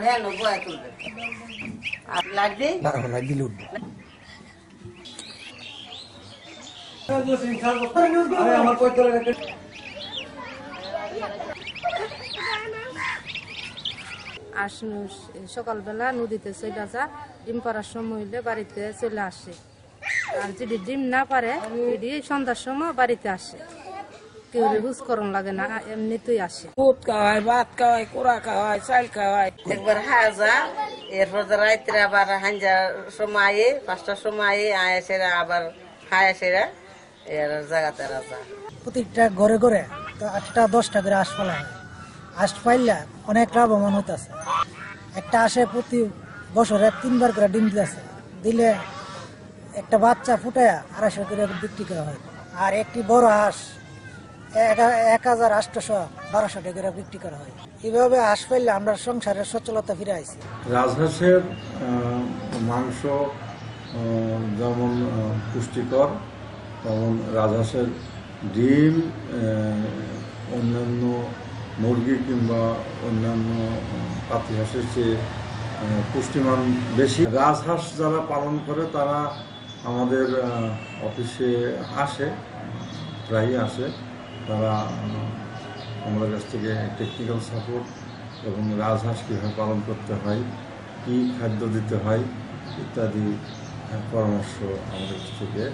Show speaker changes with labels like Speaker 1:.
Speaker 1: হ্যাঁ নব্বই তুলবে আর লাইট দিই
Speaker 2: না লাইট দিলে উঠবে।
Speaker 3: আর সকালবেলা নদীতে চলে যা, ডিম পাড়ার সময় হইলে বাড়িতে চলে আসে। আর যদি ডিম না পারে যদি সন্ধ্যার সময় বাড়িতে আসে, কেউ হুজ করন লাগে না, এমনিতেই আসে।
Speaker 4: দুধ খাওয়ায়, ভাত খাওয়ায়, কুড়া খাওয়ায়, চাল খাওয়ায়।
Speaker 1: একবার হাজা, এরপর রাত্রে আবার হাঞ্জার সময় 5টার সময় আয়াসেরা আবার হায়াসেরা এর জায়গাতে রাজা।
Speaker 5: প্রত্যেকটা ঘরে ঘরে 8টা 10টা করে হাঁস পালা হয়। হাঁস পাইলে অনেক লাভবান হইতেছে। একটা হাঁসে প্রতি বছরে 3বার করে ডিম দিতেছে, দিলে একটা বাচ্চা ফুটায় 250 করে বিক্রি করা হয়। আর একটি বড় হাঁস 1812 টাকা করে বিক্রি করা হয়। এইভাবে হাঁস পাইলে আমরা সংসারের সচ্ছলতা ফিরে আইছি।
Speaker 6: রাজহাঁসের মাংস যেমন পুষ্টিকর, তেমন রাজহাঁসের ডিম অন্যান্য মুরগি কিংবা অন্যান্য পাতি হাঁসের চেয়ে পুষ্টিমান বেশি। রাজহাঁস যারা পালন করে তারা আমাদের অফিসে আসে, প্রায়ই আসে। তারা আমাদের কাছ থেকে টেকনিক্যাল সাপোর্ট এবং রাজহাঁস কীভাবে পালন করতে হয়, কী খাদ্য দিতে হয় ইত্যাদি পরামর্শ আমাদের কাছ থেকে